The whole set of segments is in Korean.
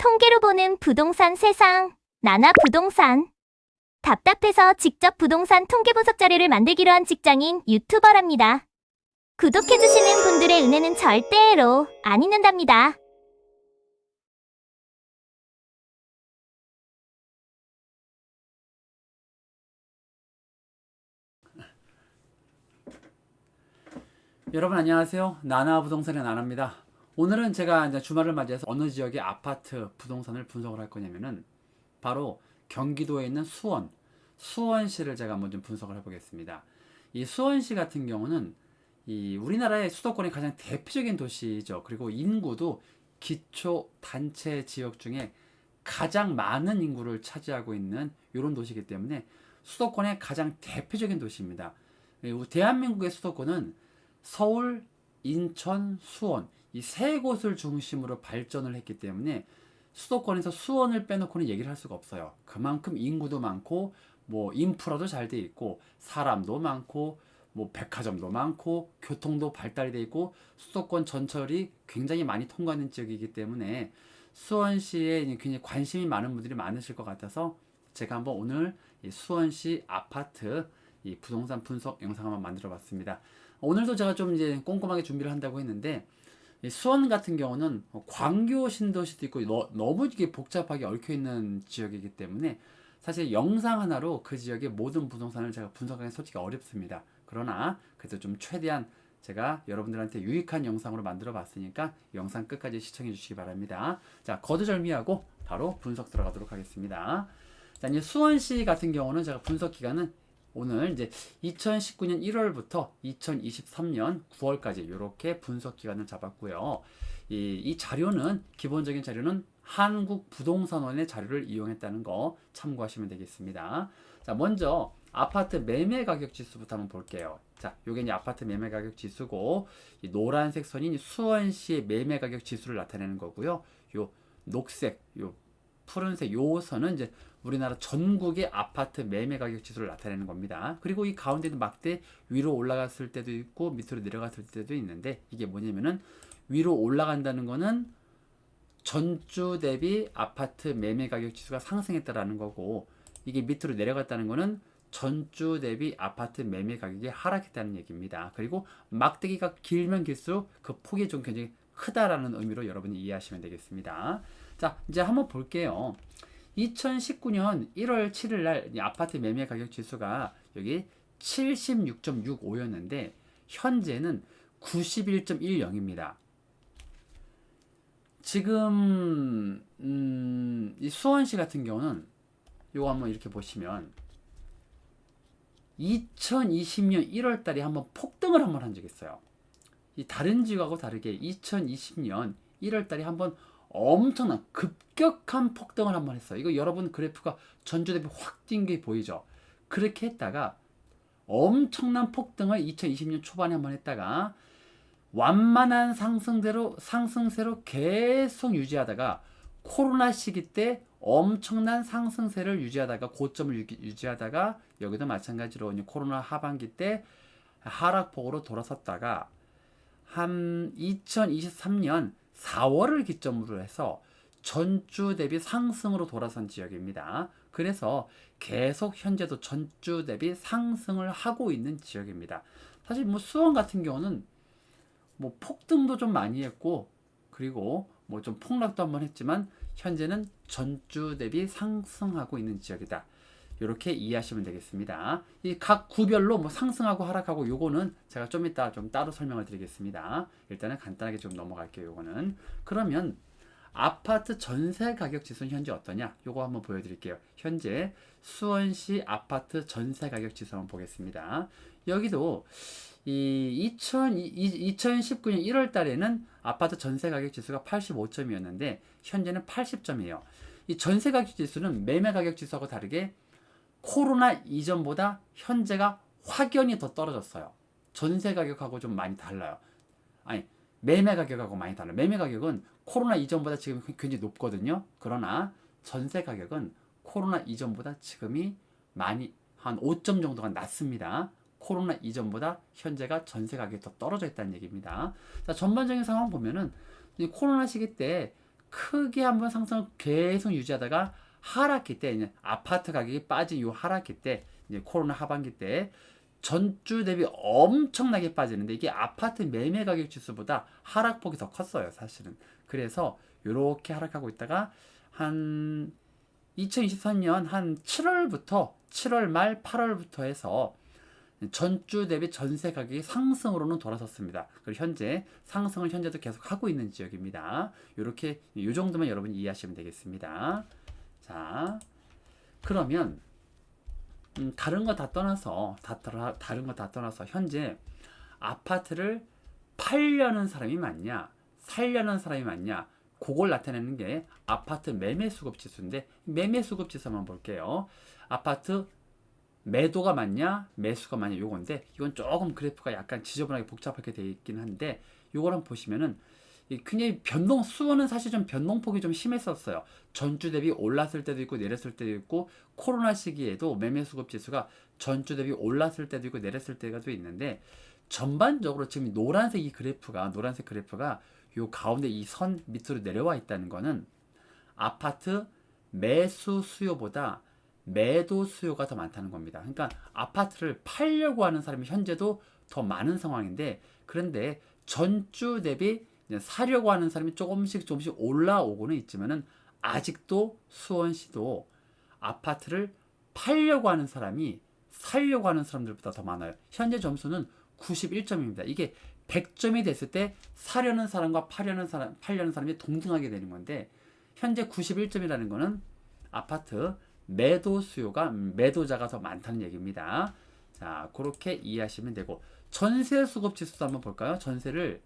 통계로 보는 부동산 세상, 나나 부동산. 답답해서 직접 부동산 통계 분석 자료를 만들기로 한 직장인 유튜버랍니다. 구독해주시는 분들의 은혜는 절대로 안 잊는답니다. 여러분 안녕하세요. 나나 부동산의 나나입니다. 오늘은 제가 이제 주말을 맞이해서 어느 지역의 아파트 부동산을 분석을 할 거냐면은 바로 경기도에 있는 수원시를 제가 한번 좀 분석을 해보겠습니다. 이 수원시 같은 경우는 이 우리나라의 수도권의 가장 대표적인 도시죠. 그리고 인구도 기초 단체 지역 중에 가장 많은 인구를 차지하고 있는 이런 도시이기 때문에 수도권의 가장 대표적인 도시입니다. 대한민국의 수도권은 서울, 인천, 수원 이 세 곳을 중심으로 발전을 했기 때문에 수도권에서 수원을 빼놓고는 얘기를 할 수가 없어요. 그만큼 인구도 많고 뭐 인프라도 잘 돼 있고 사람도 많고 뭐 백화점도 많고 교통도 발달이 돼 있고 수도권 전철이 굉장히 많이 통과하는 지역이기 때문에 수원시에 굉장히 관심이 많은 분들이 많으실 것 같아서 제가 한번 오늘 이 수원시 아파트 이 부동산 분석 영상 한번 만들어 봤습니다. 오늘도 제가 좀 이제 꼼꼼하게 준비를 한다고 했는데 이 수원 같은 경우는 광교 신도시도 있고 너무 이게 복잡하게 얽혀 있는 지역이기 때문에 사실 영상 하나로 그 지역의 모든 부동산을 제가 분석하기 솔직히 어렵습니다. 그러나 그래도 좀 최대한 제가 여러분들한테 유익한 영상으로 만들어 봤으니까 영상 끝까지 시청해 주시기 바랍니다. 자, 거두절미하고 바로 분석 들어가도록 하겠습니다. 자, 이제 수원시 같은 경우는 제가 분석 기간은 오늘 이제 2019년 1월부터 2023년 9월까지 이렇게 분석 기간을 잡았고요. 이 자료는 기본적인 자료는 한국부동산원의 자료를 이용했다는 거 참고하시면 되겠습니다. 자, 먼저 아파트 매매 가격 지수부터 한번 볼게요. 자, 요게 이제 아파트 매매 가격 지수고 이 노란색 선이 수원시의 매매 가격 지수를 나타내는 거고요. 요 녹색, 요 푸른색 요 선은 이제 우리나라 전국의 아파트 매매 가격 지수를 나타내는 겁니다. 그리고 이 가운데는 막대 위로 올라갔을 때도 있고 밑으로 내려갔을 때도 있는데 이게 뭐냐면은 위로 올라간다는 거는 전주 대비 아파트 매매 가격 지수가 상승했다라는 거고 이게 밑으로 내려갔다는 거는 전주 대비 아파트 매매 가격이 하락했다는 얘기입니다. 그리고 막대기가 길면 길수록 그 폭이 좀 굉장히 크다라는 의미로 여러분이 이해하시면 되겠습니다. 자, 이제 한번 볼게요. 2019년 1월 7일 날 아파트 매매 가격 지수가 여기 76.65였는데 현재는 91.10입니다. 지금 이 수원시 같은 경우는 요거 한번 이렇게 보시면 2020년 1월 달에 한번 폭등을 한번 한 적이 있어요. 이 다른 지역하고 다르게 2020년 1월 달에 한번 엄청난 급격한 폭등을 한번 했어요. 이거 여러분 그래프가 전주 대비 확 뛴 게 보이죠? 그렇게 했다가 엄청난 폭등을 2020년 초반에 한번 했다가 완만한 상승세로 계속 유지하다가 코로나 시기 때 엄청난 상승세를 유지하다가 고점을 유지하다가 여기도 마찬가지로 코로나 하반기 때 하락폭으로 돌아섰다가 한 2023년 4월을 기점으로 해서 전주 대비 상승으로 돌아선 지역입니다. 그래서 계속 현재도 전주 대비 상승을 하고 있는 지역입니다. 사실 뭐 수원 같은 경우는 뭐 폭등도 좀 많이 했고 그리고 뭐 좀 폭락도 한번 했지만 현재는 전주 대비 상승하고 있는 지역이다. 이렇게 이해하시면 되겠습니다. 이 각 구별로 뭐 상승하고 하락하고 요거는 제가 좀 이따 좀 따로 설명을 드리겠습니다. 일단은 간단하게 좀 넘어갈게요. 요거는 그러면 아파트 전세 가격 지수는 현재 어떠냐? 요거 한번 보여드릴게요. 현재 수원시 아파트 전세 가격 지수 한번 보겠습니다. 여기도 이 2019년 1월 달에는 아파트 전세 가격 지수가 85점이었는데 현재는 80점이에요. 이 전세 가격 지수는 매매 가격 지수하고 다르게 코로나 이전보다 현재가 확연히 더 떨어졌어요. 전세 가격하고 좀 많이 달라요. 아니, 매매 가격하고 많이 달라요. 매매 가격은 코로나 이전보다 지금 굉장히 높거든요. 그러나 전세 가격은 코로나 이전보다 지금이 많이 한 5점 정도가 낮습니다. 코로나 이전보다 현재가 전세 가격이 더 떨어져 있다는 얘기입니다. 자, 전반적인 상황 보면은 코로나 시기 때 크게 한번 상승을 계속 유지하다가 하락기 때 이제 아파트 가격이 빠진 요 하락기 때 이제 코로나 하반기 때 전주 대비 엄청나게 빠지는데 이게 아파트 매매 가격 지수보다 하락폭이 더 컸어요, 사실은. 그래서 이렇게 하락하고 있다가 한 2023년 한 7월 말 8월부터 해서 전주 대비 전세 가격이 상승으로는 돌아섰습니다. 그리고 현재 상승을 현재도 계속 하고 있는 지역입니다. 이렇게 이 정도만 여러분이 이해하시면 되겠습니다. 자, 그러면 다른 거 다 떠나서 다른 거 다 떠나서 현재 아파트를 팔려는 사람이 많냐, 살려는 사람이 많냐, 그걸 나타내는 게 아파트 매매 수급 지수인데 매매 수급 지수 한번 볼게요. 아파트 매도가 많냐, 매수가 많냐 요건데 이건 조금 그래프가 약간 지저분하게 복잡하게 되어 있긴 한데 요걸 한번 보시면은 굉장히 수원은 사실 좀 변동폭이 좀 심했었어요. 전주 대비 올랐을 때도 있고 내렸을 때도 있고 코로나 시기에도 매매 수급 지수가 전주 대비 올랐을 때도 있고 내렸을 때가 또 있는데 전반적으로 지금 노란색 그래프가 요 가운데 이 선 밑으로 내려와 있다는 거는 아파트 매수 수요보다 매도 수요가 더 많다는 겁니다. 그러니까 아파트를 팔려고 하는 사람이 현재도 더 많은 상황인데 그런데 전주 대비 사려고 하는 사람이 조금씩 올라오고는 있지만은 아직도 수원시도 아파트를 팔려고 하는 사람이 살려고 하는 사람들보다 더 많아요. 현재 점수는 91점입니다. 이게 100점이 됐을 때 사려는 사람과 팔려는 사람이 동등하게 되는 건데 현재 91점이라는 거는 아파트 매도 수요가 매도자가 더 많다는 얘기입니다. 자, 그렇게 이해하시면 되고 전세 수급 지수도 한번 볼까요? 전세를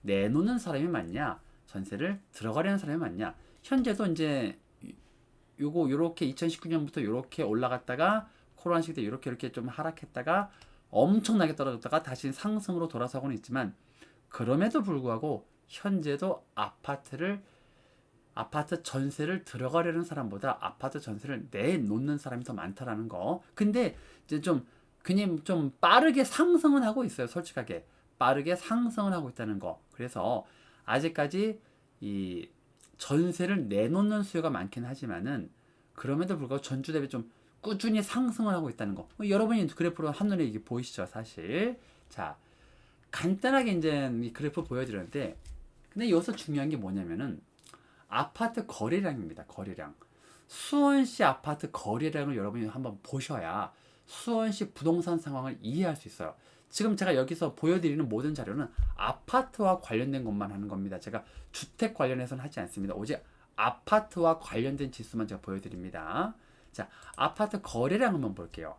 내놓는 사람이 많냐, 전세를 들어가려는 사람이 많냐. 현재도 이제 요렇게 2019년부터 요렇게 올라갔다가 코로나 시기 때 이렇게 좀 하락했다가 엄청나게 떨어졌다가 다시 상승으로 돌아서고는 있지만 그럼에도 불구하고 현재도 아파트 전세를 들어가려는 사람보다 아파트 전세를 내놓는 사람이 더 많다라는 거. 근데 이제 그냥 좀 빠르게 상승은 하고 있어요. 솔직하게 빠르게 상승을 하고 있다는 거. 그래서 아직까지 이 전세를 내놓는 수요가 많긴 하지만은 그럼에도 불구하고 전주 대비 좀 꾸준히 상승을 하고 있다는 거. 여러분이 그래프로 한눈에 이게 보이시죠, 사실. 자, 간단하게 이제 이 그래프 보여드렸는데, 근데 여기서 중요한 게 뭐냐면은 아파트 거래량입니다. 거래량. 수원시 아파트 거래량을 여러분이 한번 보셔야 수원시 부동산 상황을 이해할 수 있어요. 지금 제가 여기서 보여드리는 모든 자료는 아파트와 관련된 것만 하는 겁니다. 제가 주택 관련해서는 하지 않습니다. 오직 아파트와 관련된 지수만 제가 보여드립니다. 자, 아파트 거래량 한번 볼게요.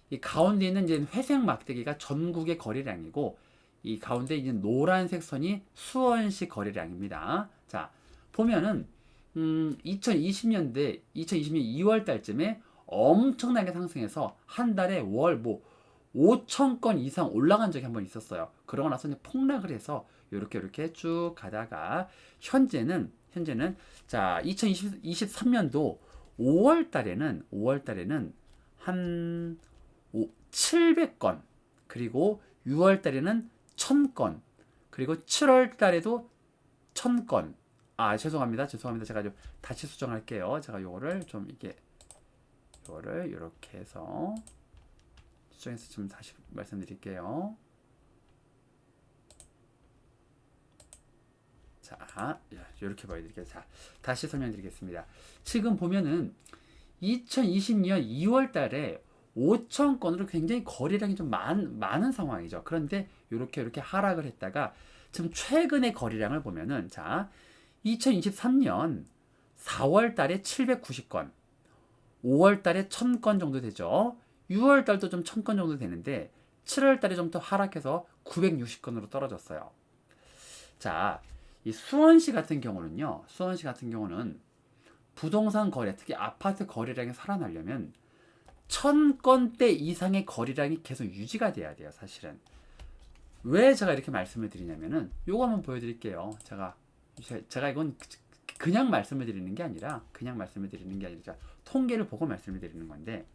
이 가운데 있는 이제 회색 막대기가 전국의 거래량이고 이 가운데 있는 노란색 선이 수원시 거래량입니다. 자, 보면은 2020년 2월 달쯤에 엄청나게 상승해서 한 달에 월 5천 건 이상 올라간 적이 한번 있었어요. 그러고 나서 이제 폭락을 해서 이렇게 쭉 가다가 현재는 자 2023년도 5월 달에는 한 700건 그리고 6월 달에는 1000건 그리고 7월 달에도 1000건. 죄송합니다. 제가 좀 다시 수정할게요. 제가 요거를 이렇게 해서 수정해서 좀 다시 말씀드릴게요. 자, 이렇게 보여드릴게요. 자, 다시 설명드리겠습니다. 지금 보면은 2020년 2월 달에 5천 건으로 굉장히 거래량이 좀 많은 상황이죠. 그런데 이렇게 하락을 했다가 지금 최근의 거래량을 보면은 자, 2023년 4월 달에 790건, 5월 달에 1000건 정도 되죠. 6월 달도 좀 1000건 정도 되는데 7월 달에 좀 더 하락해서 960건으로 떨어졌어요. 자, 이 수원시 같은 경우는 부동산 거래, 특히 아파트 거래량이 살아나려면 1000건대 이상의 거래량이 계속 유지가 돼야 돼요, 사실은. 왜 제가 이렇게 말씀을 드리냐면은 요거 한번 보여드릴게요. 제가 이건 그냥 말씀을 드리는 게 아니라 통계를 보고 말씀을 드리는 건데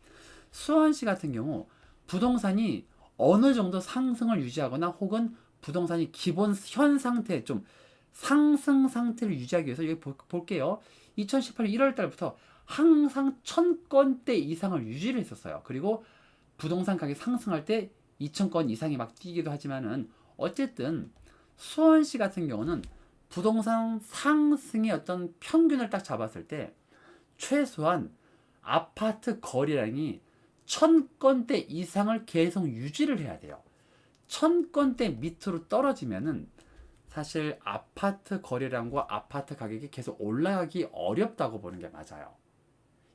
수원시 같은 경우 부동산이 어느 정도 상승을 유지하거나 혹은 부동산이 기본 현 상태에 좀 상승 상태를 유지하기 위해서 여기 볼게요. 2018년 1월 달부터 항상 1000건대 이상을 유지를 했었어요. 그리고 부동산 가격이 상승할 때 2000건 이상이 막 뛰기도 하지만은 어쨌든 수원시 같은 경우는 부동산 상승의 어떤 평균을 딱 잡았을 때 최소한 아파트 거래량이 1000건대 이상을 계속 유지를 해야 돼요. 1000건대 밑으로 떨어지면은 사실 아파트 거래량과 아파트 가격이 계속 올라가기 어렵다고 보는 게 맞아요.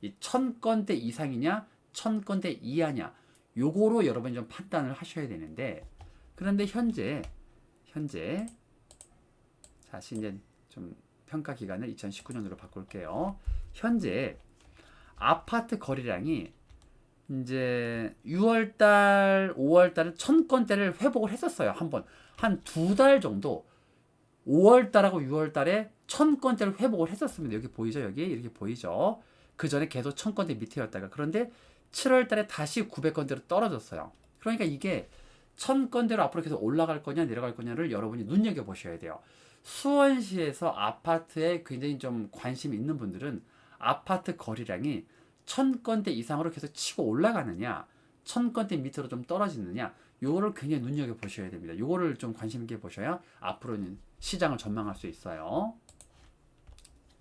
이 1000건대 이상이냐 1000건대 이하냐 요거로 여러분이 좀 판단을 하셔야 되는데, 그런데 현재 다시 이제 좀 평가 기간을 2019년으로 바꿀게요. 현재 아파트 거래량이 이제 6월달, 5월달은 1000건대를 회복을 했었어요. 한 두 달 정도 5월달하고 6월달에 1000건대를 회복을 했었습니다. 여기 보이죠? 여기 이렇게 보이죠? 그 전에 계속 1000건대 밑이었다가, 그런데 7월달에 다시 900건대로 떨어졌어요. 그러니까 이게 1000건대로 앞으로 계속 올라갈 거냐 내려갈 거냐를 여러분이 눈여겨보셔야 돼요. 수원시에서 아파트에 굉장히 좀 관심이 있는 분들은 아파트 거래량이 1000건대 이상으로 계속 치고 올라가느냐 1000건대 밑으로 좀 떨어지느냐 요거를 굉장히 눈여겨보셔야 됩니다. 요거를 좀 관심 있게 보셔야 앞으로는 시장을 전망할 수 있어요.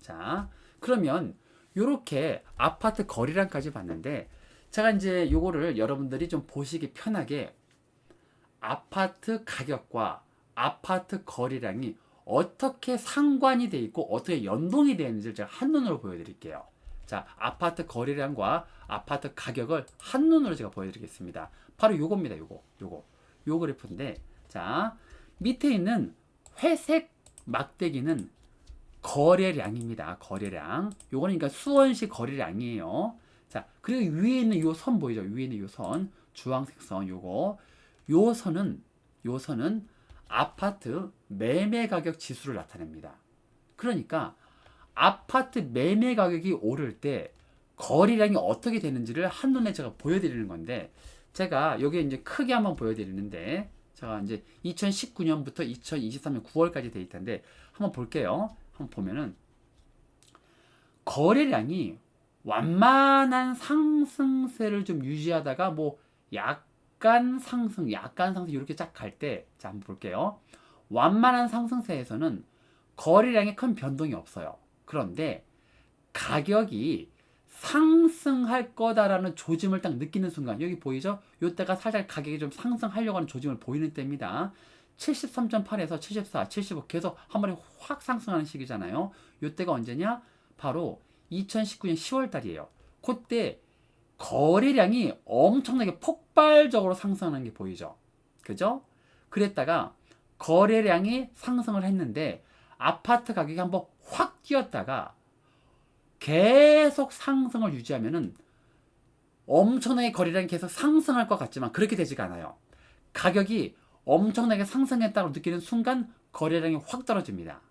자, 그러면 요렇게 아파트 거래량까지 봤는데, 제가 이제 요거를 여러분들이 좀 보시기 편하게 아파트 가격과 아파트 거래량이 어떻게 상관이 돼 있고 어떻게 연동이 되어 있는지를 제가 한눈으로 보여드릴게요. 자, 아파트 거래량과 아파트 가격을 한눈으로 제가 보여드리겠습니다. 바로 요겁니다. 요 그래프인데, 자, 밑에 있는 회색 막대기는 거래량입니다. 거래량. 요거는 그러니까 수원시 거래량이에요. 자, 그리고 위에 있는 요 선 보이죠? 위에 있는 요 선, 주황색 선, 요 선은 아파트 매매 가격 지수를 나타냅니다. 그러니까 아파트 매매 가격이 오를 때 거래량이 어떻게 되는지를 한눈에 제가 보여드리는 건데, 제가 여기 이제 크게 한번 보여드리는데, 제가 이제 2019년부터 2023년 9월까지 데이터인데 한번 볼게요. 한번 보면은 거래량이 완만한 상승세를 좀 유지하다가 뭐 약간 상승 이렇게 쫙 갈 때, 자 한번 볼게요. 완만한 상승세에서는 거래량에 큰 변동이 없어요. 그런데 가격이 상승할 거다라는 조짐을 딱 느끼는 순간, 여기 보이죠? 요때가 살짝 가격이 좀 상승하려고 하는 조짐을 보이는 때입니다. 73.8에서 74, 75 계속 한 번에 확 상승하는 시기잖아요. 요때가 언제냐? 바로 2019년 10월 달이에요. 그때 거래량이 엄청나게 폭발적으로 상승하는 게 보이죠? 그죠? 그랬다가 거래량이 상승을 했는데 아파트 가격이 한번 확 뛰었다가 계속 상승을 유지하면은 엄청나게 거래량이 계속 상승할 것 같지만 그렇게 되지가 않아요. 가격이 엄청나게 상승했다고 느끼는 순간 거래량이 확 떨어집니다.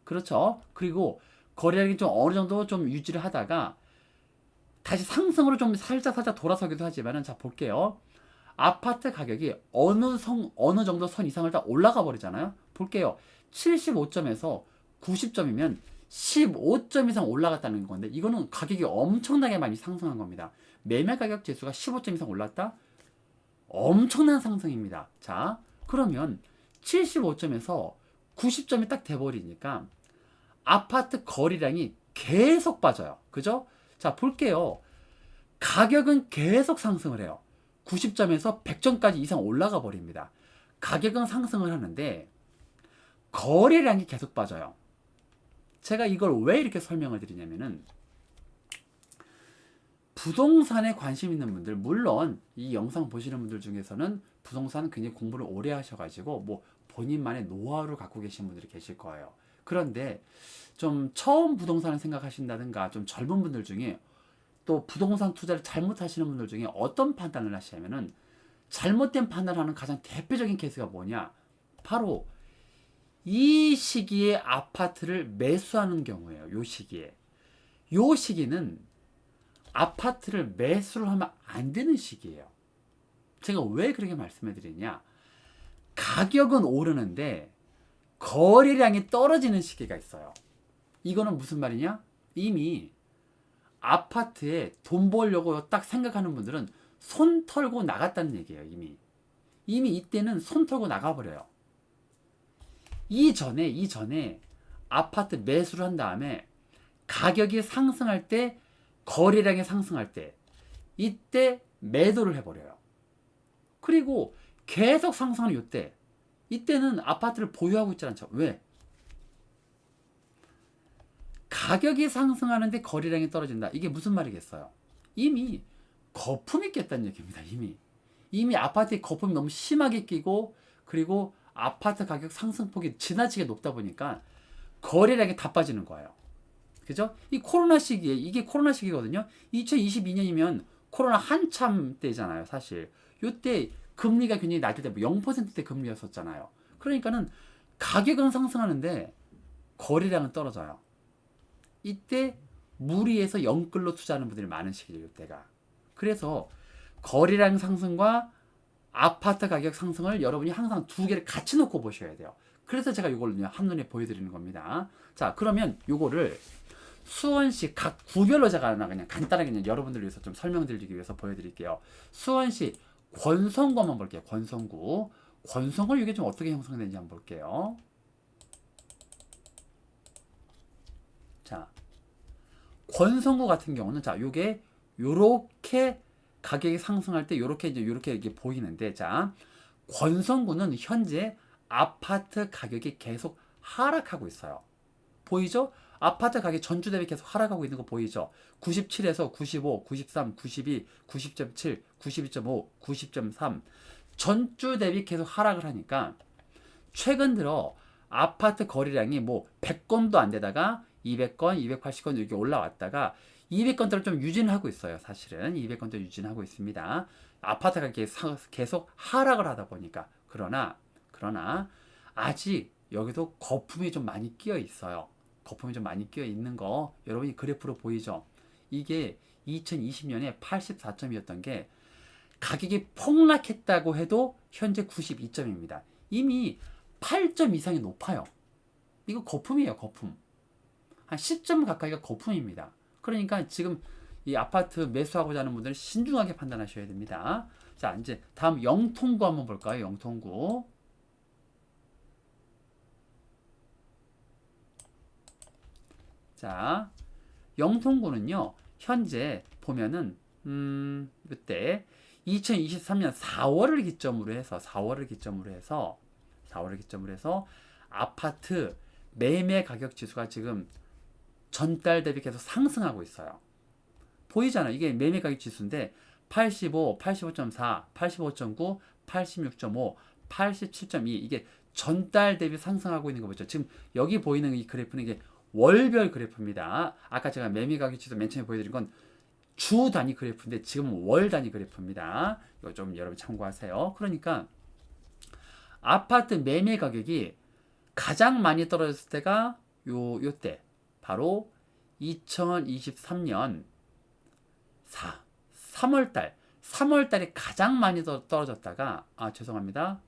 그렇죠? 그리고 거래량이 좀 어느 정도 좀 유지를 하다가 다시 상승으로 좀 살짝 돌아서기도 하지만은, 자 볼게요. 아파트 가격이 어느 정도 선 이상을 딱 올라가 버리잖아요. 볼게요. 75점에서 90점이면 15점 이상 올라갔다는 건데, 이거는 가격이 엄청나게 많이 상승한 겁니다. 매매 가격 지수가 15점 이상 올랐다? 엄청난 상승입니다. 자, 그러면 75점에서 90점이 딱 돼버리니까 아파트 거래량이 계속 빠져요. 그죠? 자, 볼게요. 가격은 계속 상승을 해요. 90점에서 100점까지 이상 올라가 버립니다. 가격은 상승을 하는데 거래량이 계속 빠져요. 제가 이걸 왜 이렇게 설명을 드리냐면은, 부동산에 관심 있는 분들, 물론 이 영상 보시는 분들 중에서는 부동산 굉장히 공부를 오래 하셔가지고 뭐 본인만의 노하우를 갖고 계신 분들이 계실 거예요. 그런데 좀 처음 부동산을 생각하신다든가 좀 젊은 분들 중에 또 부동산 투자를 잘못하시는 분들 중에 어떤 판단을 하시냐면은, 잘못된 판단하는 가장 대표적인 케이스가 뭐냐, 바로 이 시기에 아파트를 매수하는 경우예요. 요 시기는 아파트를 매수를 하면 안 되는 시기예요. 제가 왜 그렇게 말씀을 드리냐, 가격은 오르는데 거래량이 떨어지는 시기가 있어요. 이거는 무슨 말이냐? 이미 아파트에 돈 벌려고 딱 생각하는 분들은 손 털고 나갔다는 얘기예요. 이미 이때는 손 털고 나가버려요. 이전에 아파트 매수를 한 다음에 가격이 상승할 때, 거래량이 상승할 때, 이때 매도를 해버려요. 그리고 계속 상승하는 이때, 이때는 아파트를 보유하고 있지 않죠. 왜? 가격이 상승하는데 거래량이 떨어진다. 이게 무슨 말이겠어요? 이미 거품이 꼈다는 얘기입니다. 이미 아파트에 거품이 너무 심하게 끼고, 그리고 아파트 가격 상승폭이 지나치게 높다 보니까 거래량이 다 빠지는 거예요. 그죠? 이 코로나 시기에, 이게 코로나 시기거든요. 2022년이면 코로나 한참 때잖아요, 사실. 요때 금리가 굉장히 낮을 때, 뭐 0%대 금리였었잖아요. 그러니까는 가격은 상승하는데 거래량은 떨어져요. 이때 무리해서 영끌로 투자하는 분들이 많은 시기죠, 이때가. 그래서 거래량 상승과 아파트 가격 상승을 여러분이 항상 두 개를 같이 놓고 보셔야 돼요. 그래서 제가 이걸 한눈에 보여드리는 겁니다. 자, 그러면 이거를 수원시 각 구별로 제가 하나 그냥 간단하게 그냥 여러분들을 위해서 좀 설명드리기 위해서 보여드릴게요. 수원시 권성구 한번 볼게요. 권성구 이게 좀 어떻게 형성되는지 한번 볼게요. 자, 권성구 같은 경우는 자, 요게 요렇게 가격이 상승할 때 요렇게 이게 보이는데, 자, 권성구는 현재 아파트 가격이 계속 하락하고 있어요. 보이죠? 아파트 가격 전주 대비 계속 하락하고 있는 거 보이죠? 97에서 95, 93, 92, 90.7, 92.5, 90.3 전주 대비 계속 하락을 하니까 최근 들어 아파트 거래량이 뭐 100건도 안 되다가 200건, 280건 이렇게 올라왔다가 200건대로 좀 유지는 하고 있어요. 사실은 200건대 유지는 하고 있습니다. 아파트 가격이 계속 하락을 하다 보니까. 그러나 아직 여기도 거품이 좀 많이 끼어 있어요. 거품이 좀 많이 끼어 있는 거 여러분이 그래프로 보이죠? 이게 2020년에 84점이었던 게 가격이 폭락했다고 해도 현재 92점입니다. 이미 8점 이상이 높아요. 이거 거품이에요, 거품. 한 10점 가까이가 거품입니다. 그러니까 지금 이 아파트 매수하고자 하는 분들은 신중하게 판단하셔야 됩니다. 자, 이제 다음 영통구 한번 볼까요? 영통구. 자, 영통구는요, 현재 보면은, 이때 2023년 4월을 기점으로 해서 아파트 매매 가격 지수가 지금 전달 대비 계속 상승하고 있어요. 보이잖아요. 이게 매매 가격 지수인데 85, 85.4, 85.9, 86.5, 87.2 이게 전달 대비 상승하고 있는 거 보죠. 지금 여기 보이는 이 그래프는 이게 월별 그래프입니다. 아까 제가 매매 가격 지수 맨 처음에 보여드린 건 주 단위 그래프인데 지금은 월 단위 그래프입니다. 이거 좀 여러분 참고하세요. 그러니까 아파트 매매 가격이 가장 많이 떨어졌을 때가 요때 바로 2023년 3월달에 가장 많이 떨어졌다가 죄송합니다.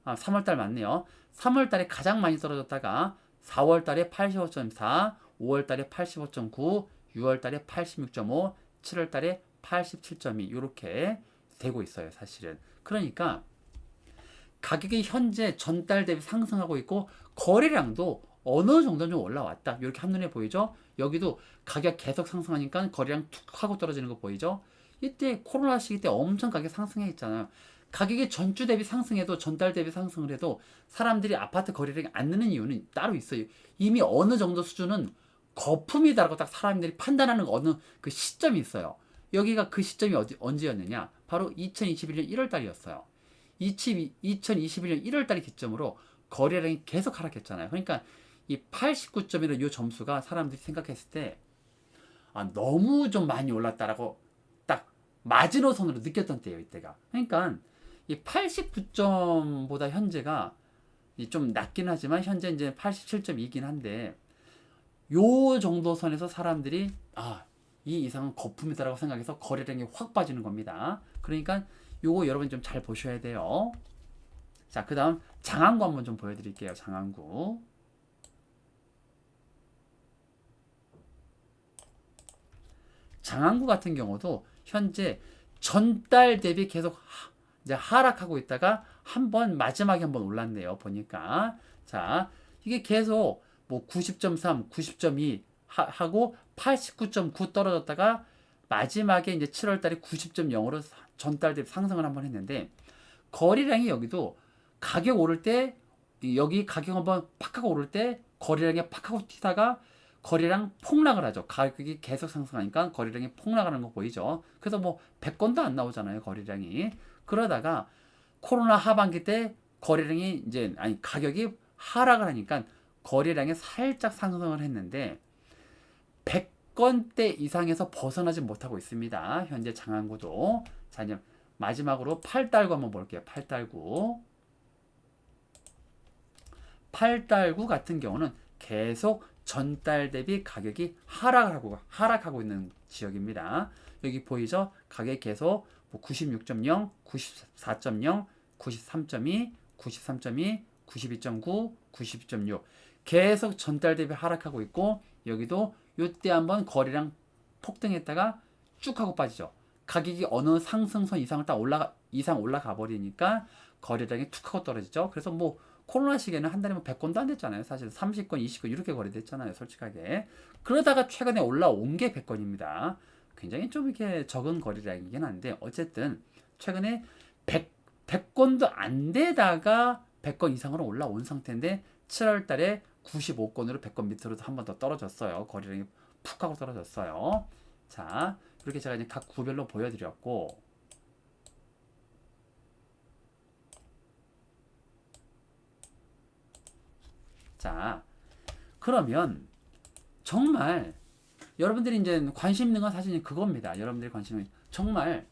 3월달 맞네요. 3월달에 가장 많이 떨어졌다가 4월달에 85.4, 5월달에 85.9, 6월달에 86.5, 7월달에 87.2 이렇게 되고 있어요, 사실은. 그러니까 가격이 현재 전달 대비 상승하고 있고 거래량도 어느 정도 좀 올라왔다. 이렇게 한눈에 보이죠? 여기도 가격 계속 상승하니까 거래량 툭 하고 떨어지는 거 보이죠? 이때 코로나 시기 때 엄청 가격 상승해 있잖아요. 가격이 전주 대비 상승해도 전달 대비 상승을 해도 사람들이 아파트 거래량이 안 느는 이유는 따로 있어요. 이미 어느 정도 수준은 거품이다라고 딱 사람들이 판단하는 어느 그 시점이 있어요. 여기가 그 시점이 언제였느냐? 바로 2021년 1월 달이었어요. 2021년 1월 달이 기점으로 거래량이 계속 하락했잖아요. 그러니까 이 89점이라는 이 점수가 사람들이 생각했을 때 너무 좀 많이 올랐다라고 딱 마지노선으로 느꼈던 때예요, 이때가. 그러니까 이 89점보다 현재가 좀 낮긴 하지만 현재 이제 87.2긴 한데 요 정도 선에서 사람들이 이 이상은 거품이다라고 생각해서 거래량이 확 빠지는 겁니다. 그러니까 요거 여러분 좀 잘 보셔야 돼요. 자, 그 다음 장안구 한번 좀 보여드릴게요. 장안구. 장안구 같은 경우도 현재 전달 대비 계속 이제 하락하고 있다가 한번 마지막에 한번 올랐네요. 보니까 자, 이게 계속 뭐 90.3, 90.2 하고 89.9 떨어졌다가 마지막에 이제 7월 달에 90.0으로 전달 대비 상승을 한번 했는데, 거래량이 여기도 가격 오를 때 여기 가격 한번 팍 하고 오를 때 거래량이 팍 하고 튀다가 거래량 폭락을 하죠. 가격이 계속 상승하니까 거래량이 폭락하는 거 보이죠. 그래서 뭐 100건도 안 나오잖아요, 거래량이. 그러다가 코로나 하반기 때 거래량이 이제 아니 가격이 하락을 하니까 거래량이 살짝 상승을 했는데 100건대 이상에서 벗어나지 못하고 있습니다. 현재 장안구도. 자, 이제 마지막으로 팔달구 한번 볼게요. 팔달구. 팔달구 같은 경우는 계속 전달 대비 가격이 하락하고 있는 지역입니다. 여기 보이죠? 가격이 계속 96.0, 94.0, 93.2, 93.2, 92.9, 92.6 계속 전달 대비 하락하고 있고, 여기도 이때 한번 거래량 폭등했다가 쭉 하고 빠지죠. 가격이 어느 상승선 이상을 딱 올라가 버리니까 거래량이 툭 하고 떨어지죠. 그래서 뭐 코로나 시기에는 한 달에 뭐 100건도 안 됐잖아요. 사실 30건, 20건 이렇게 거래됐잖아요. 솔직하게. 그러다가 최근에 올라온 게 100건입니다. 굉장히 좀 이렇게 적은 거래량이긴 한데, 어쨌든 최근에 100건도 안 되다가 100건 이상으로 올라온 상태인데 7월 달에 95건으로 100건 밑으로 한 번 더 떨어졌어요. 거래량이 푹 하고 떨어졌어요. 자, 이렇게 제가 이제 각 구별로 보여드렸고, 자, 그러면 정말 여러분들이 이제 관심 있는 건 사실 그겁니다. 여러분들이 관심 있는 정말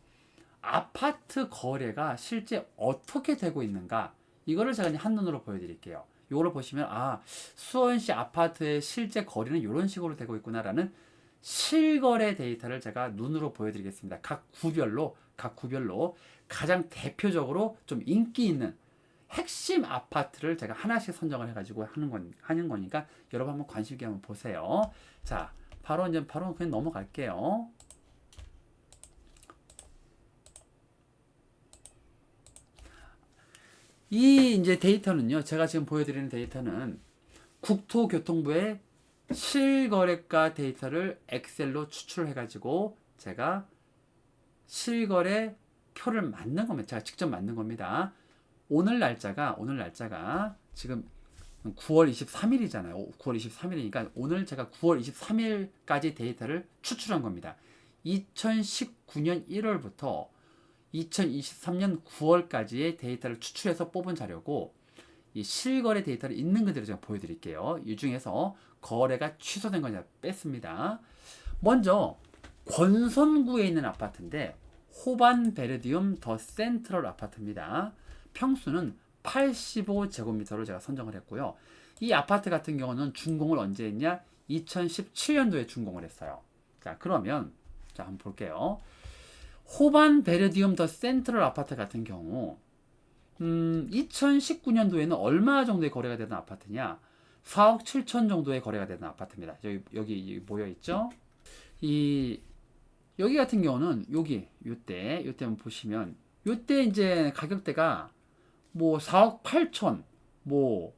아파트 거래가 실제 어떻게 되고 있는가, 이거를 제가 이제 한눈으로 보여드릴게요. 이거를 보시면 수원시 아파트의 실제 거래는 이런 식으로 되고 있구나라는 실거래 데이터를 제가 눈으로 보여드리겠습니다. 각 구별로 가장 대표적으로 좀 인기 있는 핵심 아파트를 제가 하나씩 선정을 해가지고 하는 거니까 여러분 한번 관심 있게 한번 보세요. 자, 바로 그냥 넘어갈게요. 이 이제 데이터는요, 제가 지금 보여드리는 데이터는 국토교통부의 실거래가 데이터를 엑셀로 추출해가지고 제가 실거래 표를 만든 겁니다. 제가 직접 만든 겁니다. 오늘 날짜가 지금 9월 23일이잖아요. 9월 23일이니까 오늘 제가 9월 23일까지 데이터를 추출한 겁니다. 2019년 1월부터 2023년 9월까지의 데이터를 추출해서 뽑은 자료고, 이 실거래 데이터를 있는 그대로 제가 보여드릴게요. 이 중에서 거래가 취소된 거냐 뺐습니다. 먼저 권선구에 있는 아파트인데 호반 베르디움 더 센트럴 아파트입니다. 평수는 85제곱미터로 제가 선정을 했고요. 이 아파트 같은 경우는 준공을 언제 했냐? 2017년도에 준공을 했어요. 자, 그러면 한번 볼게요. 호반 베르디움 더 센트럴 아파트 같은 경우 2019년도에는 얼마 정도의 거래가 되는 아파트냐? 4억 7천 정도의 거래가 되는 아파트입니다. 여기 모여 있죠? 여기 같은 경우는 요때 한번 보시면 요때 이제 가격대가 뭐 4억 8천, 뭐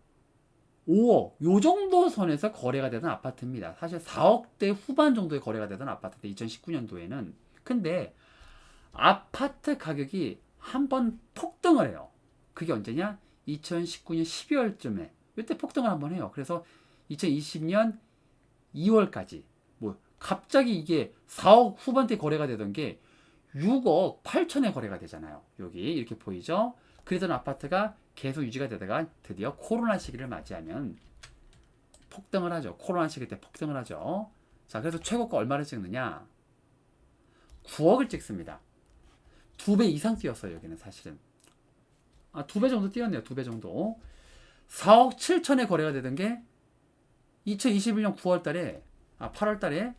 5억 요 정도 선에서 거래가 되는 아파트입니다. 사실 4억대 후반 정도의 거래가 되던 아파트인데 2019년도에는. 근데 아파트 가격이 한번 폭등을 해요. 그게 언제냐? 2019년 12월쯤에 이때 폭등을 한번 해요. 그래서 2020년 2월까지 뭐 갑자기 이게 4억 후반대 거래가 되던 게 6억 8천에 거래가 되잖아요. 여기 이렇게 보이죠? 그러던 아파트가 계속 유지가 되다가 드디어 코로나 시기를 맞이하면 폭등을 하죠. 코로나 시기 때 폭등을 하죠. 자, 그래서 최고가 얼마를 찍느냐? 9억을 찍습니다. 2배 이상 뛰었어요. 여기는 사실은 2배 정도 뛰었네요. 2배 정도. 4억 7천에 거래가 되던 게 2021년 9월 달에 8월 달에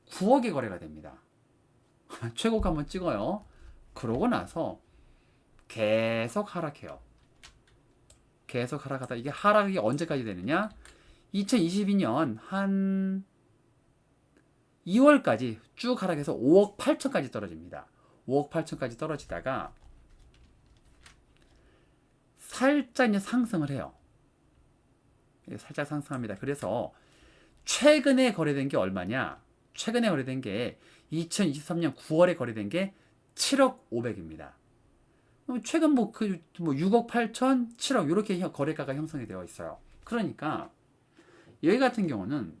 9억에 거래가 됩니다. 최고가 한번 찍어요. 그러고 나서 계속 하락해요. 계속 하락하다 이게 하락이 언제까지 되느냐? 2022년 한 2월까지 쭉 하락해서 5억 8천까지 떨어집니다. 5억 8천까지 떨어지다가 살짝 이제 상승을 해요. 살짝 상승합니다. 그래서 최근에 거래된 게 얼마냐? 최근에 거래된 게 2023년 9월에 거래된 게 7억 5백입니다. 최근 뭐 6억 8천, 7억 이렇게 거래가가 형성이 되어 있어요. 그러니까 여기 같은 경우는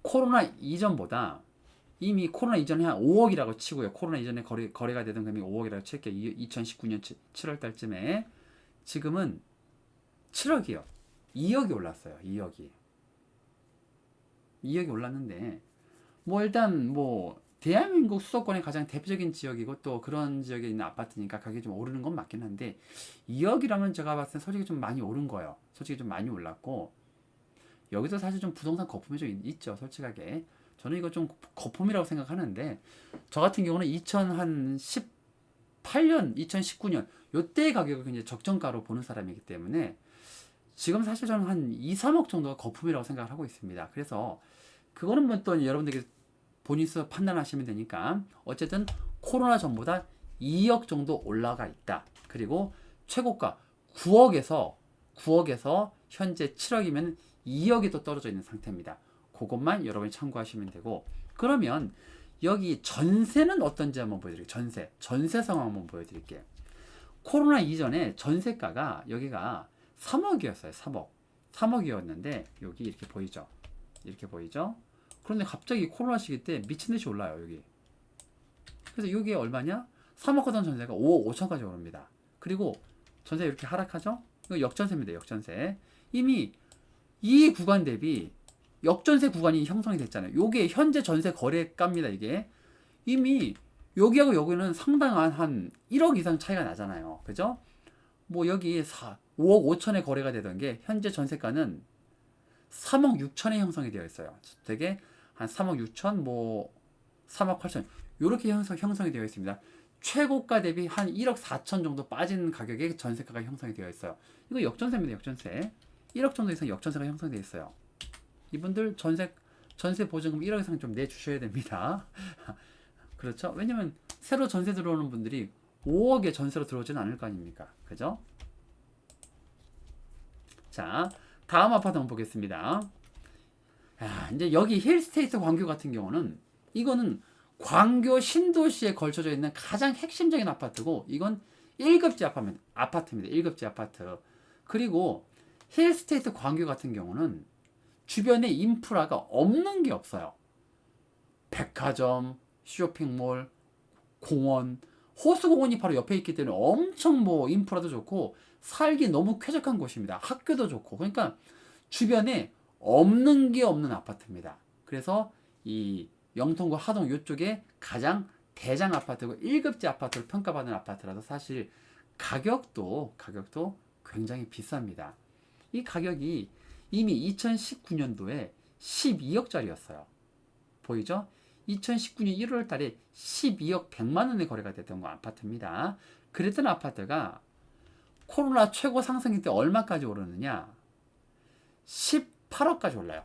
코로나 이전보다 이미 코로나 이전에 한 5억이라고 치고요. 코로나 이전에 거래가 되던 금액이 5억이라고 칠게요. 2019년 7월 달쯤에 지금은 7억이요. 2억이 올랐어요. 2억이 올랐는데 뭐 일단 뭐 대한민국 수도권의 가장 대표적인 지역이고 또 그런 지역에 있는 아파트니까 가격이 좀 오르는 건 맞긴 한데 2억이라면 제가 봤을 때 솔직히 좀 많이 오른 거예요. 솔직히 좀 많이 올랐고 여기서 사실 좀 부동산 거품이 좀 있죠. 솔직하게 저는 이거 좀 거품이라고 생각하는데 저 같은 경우는 2018년, 2019년 요때 가격을 굉장히 적정가로 보는 사람이기 때문에 지금 사실 저는 한 2, 3억 정도가 거품이라고 생각을 하고 있습니다. 그래서 그거는 뭐 또 여러분들이 본인서 판단하시면 되니까 어쨌든 코로나 전보다 2억 정도 올라가 있다. 그리고 최고가 9억에서 현재 7억이면 2억이 또 떨어져 있는 상태입니다. 그것만 여러분이 참고하시면 되고 그러면 여기 전세는 어떤지 한번 보여드릴게요. 전세 상황 한번 보여드릴게요. 코로나 이전에 전세가가 여기가 3억이었어요. 3억이었는데 여기 이렇게 보이죠? 그런데 갑자기 코로나 시기 때 미친 듯이 올라요. 여기. 그래서 이게 얼마냐? 3억 하던 전세가 5억 5천까지 오릅니다. 그리고 전세 이렇게 하락하죠? 이거 역전세입니다. 역전세. 이미 이 구간 대비 역전세 구간이 형성이 됐잖아요. 요게 현재 전세 거래가입니다. 이게 이미 여기하고 여기는 상당한 한 1억 이상 차이가 나잖아요. 그죠? 뭐 여기 5억 5천에 거래가 되던 게 현재 전세가는 3억 6천에 형성이 되어 있어요. 되게 한 3억 6천, 뭐 3억 8천 이렇게 형성이 되어 있습니다. 최고가 대비 한 1억 4천 정도 빠진 가격의 전세가가 형성이 되어 있어요. 이거 역전세입니다. 역전세. 1억 정도 이상 역전세가 형성되어 있어요. 이분들 전세 보증금 1억 이상 좀 내주셔야 됩니다. 그렇죠? 왜냐면 새로 전세 들어오는 분들이 5억의 전세로 들어오지는 않을 거 아닙니까? 그죠? 자, 다음 아파트 한번 보겠습니다. 이제 여기 힐스테이트 광교 같은 경우는 이거는 광교 신도시에 걸쳐져 있는 가장 핵심적인 아파트고 이건 1급지 아파트입니다. 1급지 아파트. 그리고 힐스테이트 광교 같은 경우는 주변에 인프라가 없는 게 없어요. 백화점, 쇼핑몰, 공원, 호수공원이 바로 옆에 있기 때문에 엄청 뭐 인프라도 좋고 살기 너무 쾌적한 곳입니다. 학교도 좋고 그러니까 주변에 없는 게 없는 아파트입니다. 그래서 이 영통구 하동 이쪽에 가장 대장 아파트고 1급지 아파트로 평가받는 아파트라서 사실 가격도 굉장히 비쌉니다. 이 가격이 이미 2019년도에 12억짜리였어요. 보이죠? 2019년 1월 달에 12억 100만 원에 거래가 됐던 거 아파트입니다. 그랬던 아파트가 코로나 최고 상승일 때 얼마까지 오르느냐? 18억까지 올라요.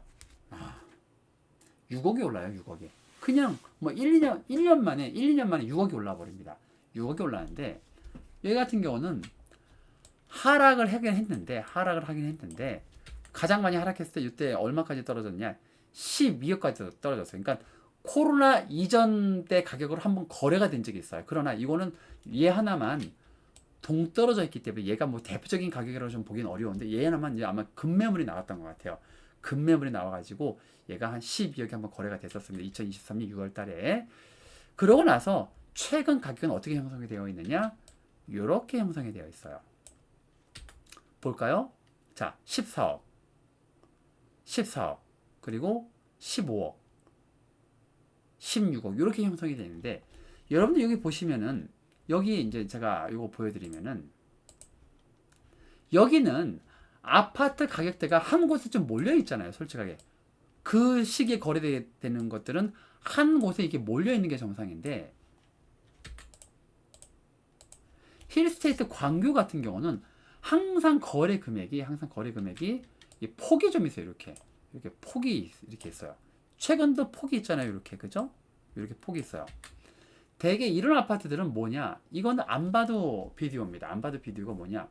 6억이 올라요, 6억이. 그냥 뭐 1, 2년 만에 6억이 올라 버립니다. 6억이 올라는데 여기 같은 경우는 하락을 하긴 했는데 가장 많이 하락했을 때 이때 얼마까지 떨어졌냐? 12억까지 떨어졌어요. 그러니까 코로나 이전 때 가격으로 한번 거래가 된 적이 있어요. 그러나 이거는 얘 하나만 동떨어져 있기 때문에 얘가 뭐 대표적인 가격이라고 좀 보기는 어려운데 얘 하나만 이제 아마 급매물이 나왔던 것 같아요. 급매물이 나와가지고 얘가 한 12억에 한번 거래가 됐었습니다. 2023년 6월 달에. 그러고 나서 최근 가격은 어떻게 형성이 되어 있느냐? 이렇게 형성이 되어 있어요. 볼까요? 자, 14억, 그리고 15억, 16억 이렇게 형성이 되는데 여러분들 여기 보시면은 여기 이제 제가 이거 보여드리면은 여기는 아파트 가격대가 한 곳에 좀 몰려 있잖아요. 솔직하게 그 시기에 거래되는 것들은 한 곳에 이렇게 몰려 있는 게 정상인데 힐스테이트 광교 같은 경우는 항상 거래 금액이 이 폭이 좀 있어요. 이렇게 폭이 이렇게 있어요. 최근도 폭이 있잖아요. 이렇게 그죠? 이렇게 폭이 있어요. 대개 이런 아파트들은 뭐냐? 이건 안 봐도 비디오입니다. 안 봐도 비디오가 뭐냐?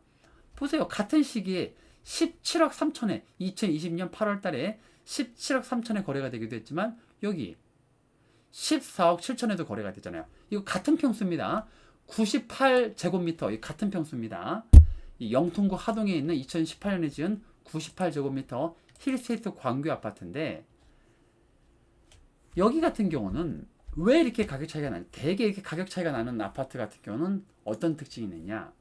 보세요. 같은 시기에 17억 3천에 2020년 8월 달에 17억 3천에 거래가 되기도 했지만 여기 14억 7천에도 거래가 되잖아요. 이거 같은 평수입니다. 98제곱미터 이 같은 평수입니다. 이 영통구 하동에 있는 2018년에 지은 98제곱미터 힐스테이트 광교 아파트인데 여기 같은 경우는 왜 이렇게 가격 차이가 나냐? 대개 이렇게 가격 차이가 나는 아파트 같은 경우는 어떤 특징이 있느냐?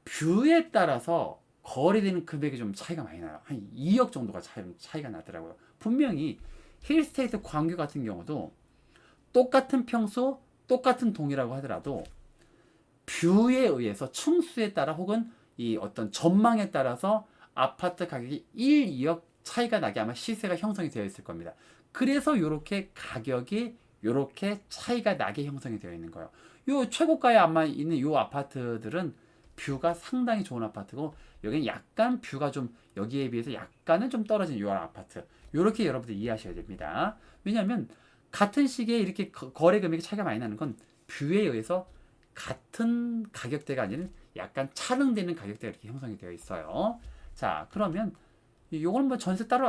뷰에 따라서 거래되는 금액이 좀 차이가 많이 나요. 한 2억 정도가 차이가 나더라고요. 분명히 힐스테이트 광교 같은 경우도 똑같은 평수, 똑같은 동이라고 하더라도 뷰에 의해서 층수에 따라 혹은 이 어떤 전망에 따라서 아파트 가격이 1, 2억 차이가 나게 아마 시세가 형성이 되어 있을 겁니다. 그래서 이렇게 가격이 이렇게 차이가 나게 형성이 되어 있는 거예요. 요 최고가에 아마 있는 요 아파트들은 뷰가 상당히 좋은 아파트고 여기는 약간 뷰가 좀 여기에 비해서 약간은 좀 떨어진 요 아파트. 요렇게 여러분들 이해하셔야 됩니다. 왜냐하면 같은 시기에 이렇게 거래 금액이 차이가 많이 나는 건 뷰에 의해서 같은 가격대가 아닌 약간 차등되는 가격대가 이렇게 형성이 되어 있어요. 자, 그러면 요거는 뭐 전세 따로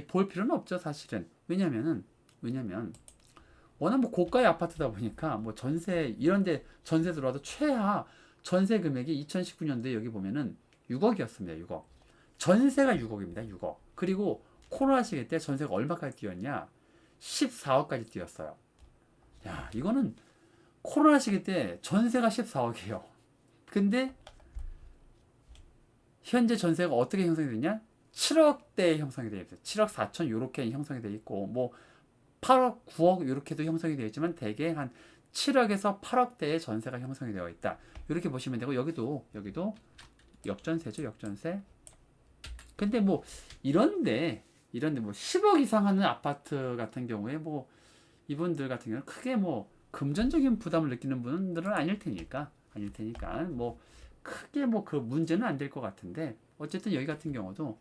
볼 필요는 없죠, 사실은. 왜냐면 워낙 뭐 고가의 아파트다 보니까 뭐 전세 이런데 전세 들어와도 최하 전세 금액이 2019년도에 여기 보면은 6억이었습니다. 6억. 전세가 6억입니다. 6억. 그리고 코로나 시기 때 전세가 얼마까지 뛰었냐? 14억까지 뛰었어요. 야, 이거는 코로나 시기 때 전세가 14억이에요. 근데 현재 전세가 어떻게 형성이 되냐? 7억대에 형성이 되어 있어요. 7억 4천 요렇게 형성이 되어 있고 뭐 8억, 9억 이렇게도 형성이 되어 있지만 대개 한 7억에서 8억대의 전세가 형성이 되어 있다. 이렇게 보시면 되고 여기도 역전세죠, 역전세. 근데 뭐 이런데 뭐 10억 이상 하는 아파트 같은 경우에 뭐 이분들 같은 경우는 크게 뭐 금전적인 부담을 느끼는 분들은 아닐 테니까 뭐 크게 뭐 그 문제는 안 될 것 같은데 어쨌든 여기 같은 경우도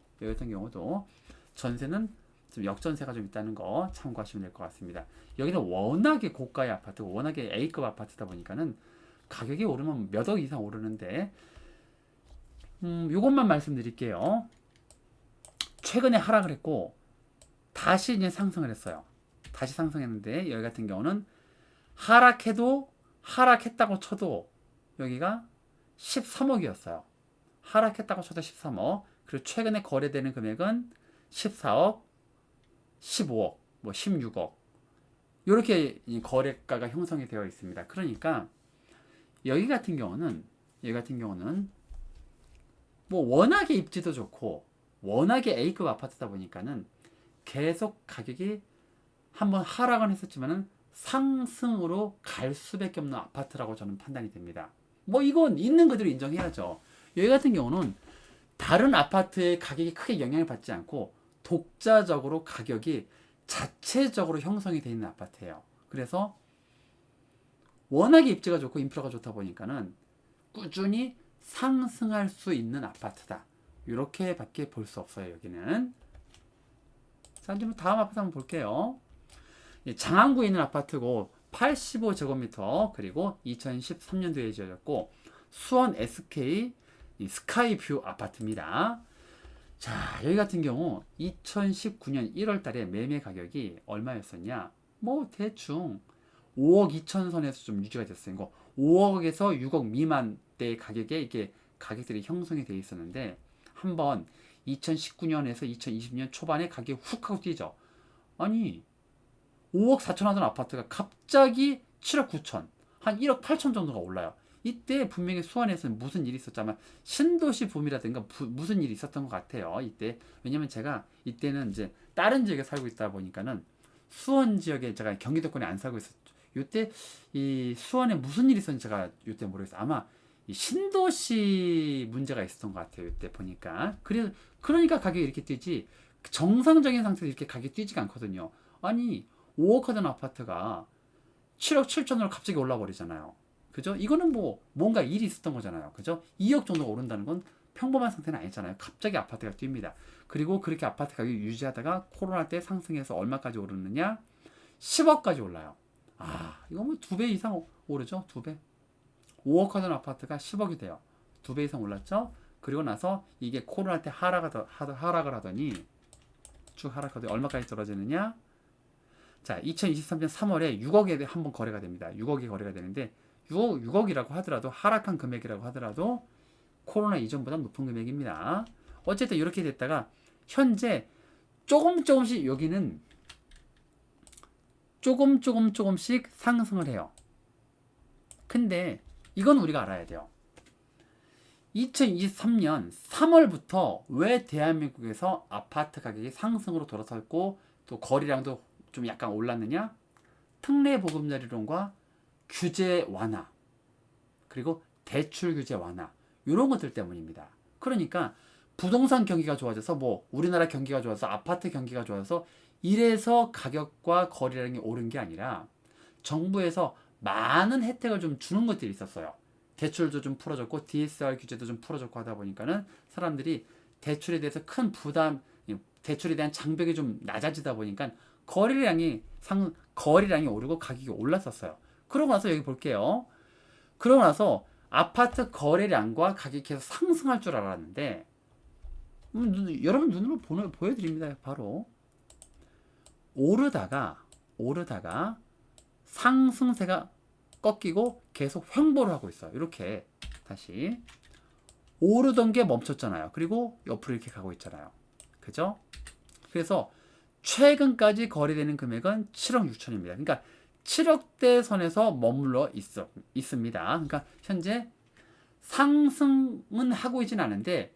전세는 좀 역전세가 좀 있다는 거 참고하시면 될 것 같습니다. 여기는 워낙에 고가의 아파트고 워낙에 A급 아파트다 보니까는 가격이 오르면 몇 억 이상 오르는데 요것만 말씀드릴게요. 최근에 하락을 했고 다시 이제 상승을 했어요. 다시 상승했는데 여기 같은 경우는 하락했다고 쳐도 여기가 13억이었어요. 하락했다고 쳐도 13억. 그리고 최근에 거래되는 금액은 14억, 15억, 뭐 16억. 이렇게 거래가가 형성이 되어 있습니다. 그러니까 여기 같은 경우는 뭐 워낙에 입지도 좋고 워낙에 A급 아파트다 보니까는 계속 가격이 한번 하락은 했었지만은 상승으로 갈 수밖에 없는 아파트라고 저는 판단이 됩니다. 뭐 이건 있는 그대로 인정해야죠. 여기 같은 경우는 다른 아파트의 가격이 크게 영향을 받지 않고 독자적으로 가격이 자체적으로 형성이 되어 있는 아파트예요. 그래서 워낙에 입지가 좋고 인프라가 좋다 보니까는 꾸준히 상승할 수 있는 아파트다. 이렇게밖에 볼 수 없어요. 여기는. 자, 이제 다음 아파트 한번 볼게요. 장안구에 있는 아파트고 85제곱미터 그리고 2013년도에 지어졌고 수원 SK 스카이뷰 아파트입니다. 자, 여기 같은 경우 2019년 1월 달에 매매 가격이 얼마였었냐? 뭐 대충 5억 2천 선에서 좀 유지가 됐어요. 이거 5억에서 6억 미만대의 가격에 이게 가격들이 형성이 되어 있었는데 한번 2019년에서 2020년 초반에 가격이 훅 하고 뛰죠. 아니 5억 4천 하던 아파트가 갑자기 7억 9천 한 1억 8천 정도가 올라요. 이때 분명히 수원에서는 무슨 일이 있었자면 신도시 붐이라든가 무슨 일이 있었던 것 같아요. 이때 왜냐면 제가 이때는 이제 다른 지역에 살고 있다 보니까는 수원 지역에 제가 경기도권에 안 살고 있었죠. 이때 이 수원에 무슨 일이 있었는지 제가 이때 모르겠어요. 아마 이 신도시 문제가 있었던 것 같아요. 이때 보니까 그러니까 가격이 이렇게 뛰지 정상적인 상태에서 이렇게 가격이 뛰지가 않거든요. 아니 5억 하던 아파트가 7억 7천으로 갑자기 올라 버리잖아요. 그죠? 이거는 뭐 뭔가 일이 있었던 거잖아요. 그죠? 2억 정도 오른다는 건 평범한 상태는 아니잖아요. 갑자기 아파트가 뜁니다. 그리고 그렇게 아파트 가격이 유지하다가 코로나 때 상승해서 얼마까지 오르느냐? 10억까지 올라요. 아, 이거 뭐 2배 이상 오르죠? 2배. 5억 하던 아파트가 10억이 돼요. 2배 이상 올랐죠? 그리고 나서 이게 코로나 때 하락을 하더니 쭉 하락하더니 얼마까지 떨어지느냐? 자, 2023년 3월에 6억에 한번 거래가 됩니다. 6억이 거래가 되는데 6억이라고 하더라도 하락한 금액이라고 하더라도 코로나 이전보다 높은 금액입니다. 어쨌든 이렇게 됐다가 현재 조금씩 여기는 조금씩 상승을 해요. 근데 이건 우리가 알아야 돼요. 2023년 3월부터 왜 대한민국에서 아파트 가격이 상승으로 돌아섰고 또 거래량도 좀 약간 올랐느냐? 특례 보금자리론과 규제 완화 그리고 대출 규제 완화 이런 것들 때문입니다. 그러니까 부동산 경기가 좋아져서 뭐 우리나라 경기가 좋아서 아파트 경기가 좋아서 이래서 가격과 거래량이 오른 게 아니라 정부에서 많은 혜택을 좀 주는 것들이 있었어요. 대출도 좀 풀어줬고 DSR 규제도 좀 풀어줬고 하다 보니까는 사람들이 대출에 대해서 큰 부담, 대출에 대한 장벽이 좀 낮아지다 보니까 거래량이 오르고 가격이 올랐었어요. 그러고 나서 여기 볼게요. 그러고 나서 아파트 거래량과 가격이 계속 상승할 줄 알았는데 여러분 눈으로 보여드립니다. 바로 오르다가 상승세가 꺾이고 계속 횡보를 하고 있어요. 이렇게 다시 오르던 게 멈췄잖아요. 그리고 옆으로 이렇게 가고 있잖아요. 그죠? 그래서 최근까지 거래되는 금액은 7억 6천입니다. 그러니까 7억대 선에서 머물러 있습니다. 그러니까 현재 상승은 하고 있진 않은데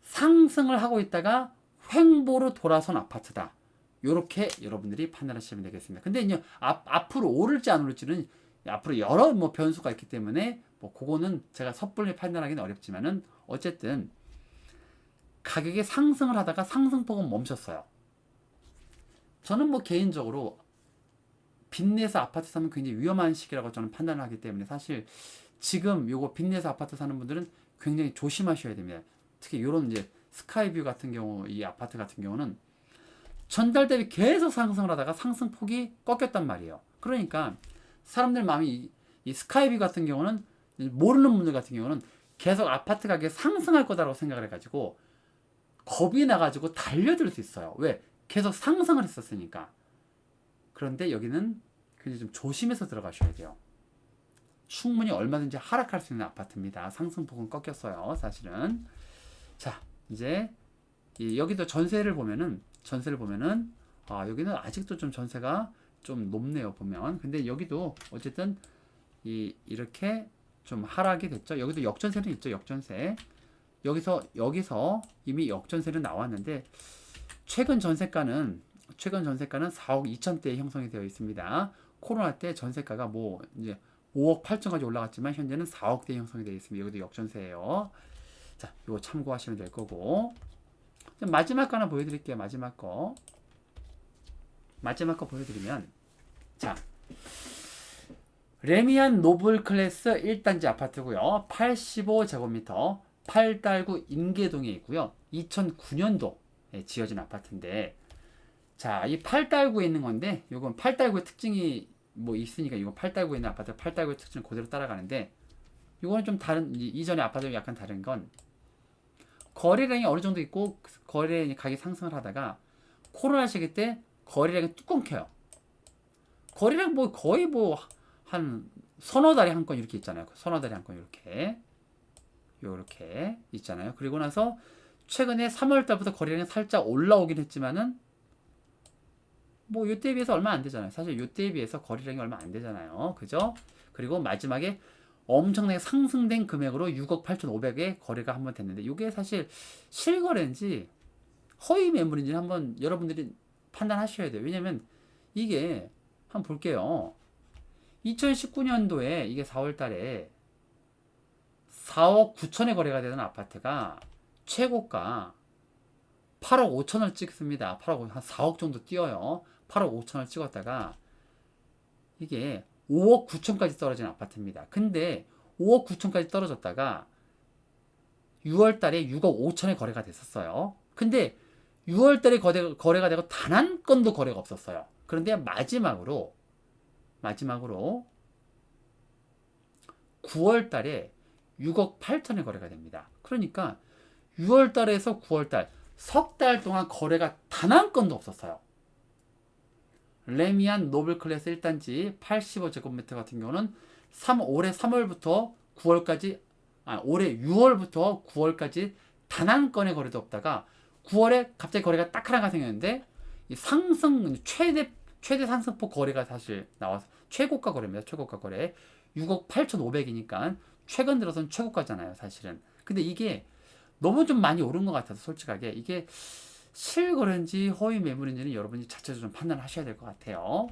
상승을 하고 있다가 횡보로 돌아선 아파트다. 이렇게 여러분들이 판단하시면 되겠습니다. 근데 이제 앞으로 오를지 안 오를지는 앞으로 여러 뭐 변수가 있기 때문에 뭐 그거는 제가 섣불리 판단하기는 어렵지만은 어쨌든 가격이 상승을 하다가 상승폭은 멈췄어요. 저는 뭐 개인적으로 빚내서 아파트 사면 굉장히 위험한 시기라고 저는 판단을 하기 때문에 사실 지금 요거 빚내서 아파트 사는 분들은 굉장히 조심하셔야 됩니다. 특히 이런 이제 스카이뷰 같은 경우 이 아파트 같은 경우는 전달 대비 계속 상승을 하다가 상승폭이 꺾였단 말이에요. 그러니까 사람들 마음이 이 스카이뷰 같은 경우는 모르는 분들 같은 경우는 계속 아파트 가격이 상승할 거다라고 생각을 해가지고 겁이 나가지고 달려들 수 있어요. 왜? 계속 상승을 했었으니까. 그런데 여기는 굉장히 좀 조심해서 들어가셔야 돼요. 충분히 얼마든지 하락할 수 있는 아파트입니다. 상승폭은 꺾였어요. 사실은. 자, 이제 여기도 전세를 보면은 여기는 아직도 좀 전세가 좀 높네요. 보면. 근데 여기도 어쨌든 이렇게 좀 하락이 됐죠. 여기도 역전세는 있죠. 역전세. 여기서 이미 역전세는 나왔는데 최근 전세가는 4억 2천대에 형성이 되어 있습니다. 코로나 때 전세가가 뭐 이제 5억 8천까지 올라갔지만 현재는 4억대 형성이 되어 있습니다. 여기도 역전세예요. 자, 이거 참고하시면 될 거고. 마지막 거 하나 보여드릴게요. 마지막 거 보여드리면 자, 레미안 노블 클래스 1단지 아파트고요. 85제곱미터 8달구 인계동에 있고요. 2009년도에 지어진 아파트인데 자, 이 8달구에 있는 건데 이건 8달구의 특징이 뭐 있으니까 이거 8달구에 있는 아파트 8달구의 특징을 그대로 따라가는데 이거는 좀 다른 이전의 아파트와 약간 다른 건 거래량이 어느 정도 있고 거래 가격이 상승을 하다가 코로나 시기 때 거래량이 뚜껑 켜요. 거래량 뭐 거의 뭐 한 서너 달에 한 건 이렇게 있잖아요. 서너 달에 한 건 이렇게 있잖아요. 그리고 나서 최근에 3월 달부터 거래량이 살짝 올라오긴 했지만은 뭐 요때에 비해서 얼마 안 되잖아요. 사실 요때에 비해서 거래량이 얼마 안 되잖아요. 그죠? 그리고 마지막에 엄청나게 상승된 금액으로 6억 8,500에 거래가 한번 됐는데 이게 사실 실거래인지 허위 매물인지 한번 여러분들이 판단하셔야 돼요. 왜냐면 이게 한번 볼게요. 2019년도에 이게 4월 달에 4억 9천에 거래가 되던 아파트가 최고가 8억 5천을 찍습니다. 8억, 한 4억 정도 뛰어요. 8억 5천을 찍었다가 이게 5억 9천까지 떨어진 아파트입니다. 근데 5억 9천까지 떨어졌다가 6월 달에 6억 5천에 거래가 됐었어요. 근데 6월 달에 거래가 되고 단 한 건도 거래가 없었어요. 그런데 마지막으로 9월 달에 6억 8천에 거래가 됩니다. 그러니까 6월 달에서 9월 달 석 달 동안 거래가 단 한 건도 없었어요. 레미안 노블 클래스 1단지 85제곱미터 같은 경우는 올해 3월부터 9월까지 올해 6월부터 9월까지 단 한 건의 거래도 없다가 9월에 갑자기 거래가 딱 하나가 생겼는데 이 상승 최대 상승폭 거래가 사실 나와서 최고가 거래입니다. 최고가 거래 6억 8,500이니까 최근 들어서는 최고가잖아요, 사실은. 근데 이게 너무 좀 많이 오른 것 같아서 솔직하게 이게 실거래인지 허위 매물인지는 여러분이 자체적으로 좀 판단을 하셔야 될 것 같아요.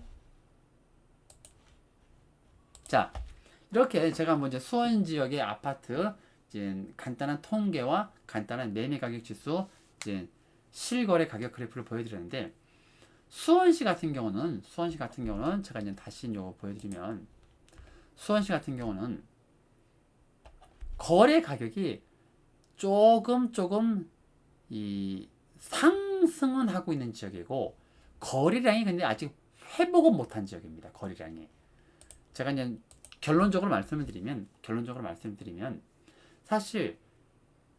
자, 이렇게 제가 먼저 수원 지역의 아파트 이제 간단한 통계와 간단한 매매 가격 지수 이제 실거래 가격 그래프를 보여드렸는데 수원시 같은 경우는 제가 이제 다시 요거 보여드리면 수원시 같은 경우는 거래 가격이 조금 이 상승은 하고 있는 지역이고 거래량이 근데 아직 회복은 못한 지역입니다. 거래량이. 제가 이제 결론적으로 말씀을 드리면 사실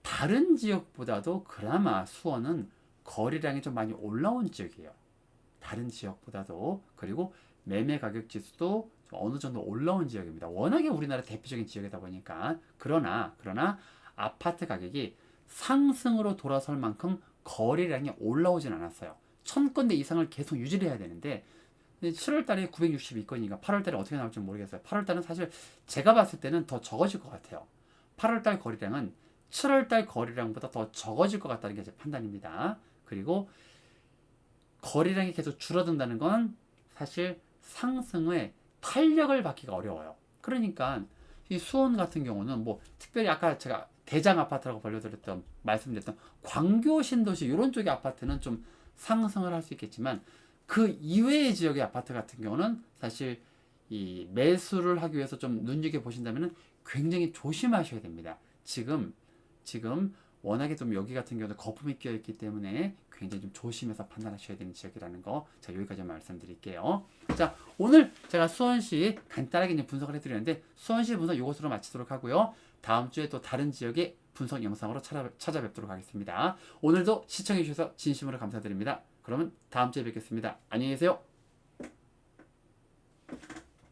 다른 지역보다도 그나마 수원은 거래량이 좀 많이 올라온 지역이에요. 다른 지역보다도. 그리고 매매 가격 지수도 좀 어느 정도 올라온 지역입니다. 워낙에 우리나라 대표적인 지역이다 보니까. 그러나 아파트 가격이 상승으로 돌아설 만큼 거래량이 올라오진 않았어요. 1000건대 이상을 계속 유지를 해야 되는데 7월 달에 962건이니까 8월 달에 어떻게 나올지 모르겠어요. 8월 달은 사실 제가 봤을 때는 더 적어질 것 같아요. 8월 달 거래량은 7월 달 거래량보다 더 적어질 것 같다는 게 제 판단입니다. 그리고 거래량이 계속 줄어든다는 건 사실 상승의 탄력을 받기가 어려워요. 그러니까 이 수원 같은 경우는 뭐 특별히 아까 제가 대장 아파트라고 말씀드렸던 광교 신도시 이런 쪽의 아파트는 좀 상승을 할 수 있겠지만 그 이외의 지역의 아파트 같은 경우는 사실 이 매수를 하기 위해서 좀 눈여겨 보신다면 굉장히 조심하셔야 됩니다. 지금 워낙에 좀 여기 같은 경우는 거품이 끼어 있기 때문에 굉장히 좀 조심해서 판단하셔야 되는 지역이라는 거 제가 여기까지 말씀드릴게요. 자, 오늘 제가 수원시 간단하게 이제 분석을 해드렸는데 수원시 분석 이것으로 마치도록 하고요. 다음 주에 또 다른 지역의 분석 영상으로 찾아뵙도록 하겠습니다. 오늘도 시청해 주셔서 진심으로 감사드립니다. 그러면 다음 주에 뵙겠습니다. 안녕히 계세요.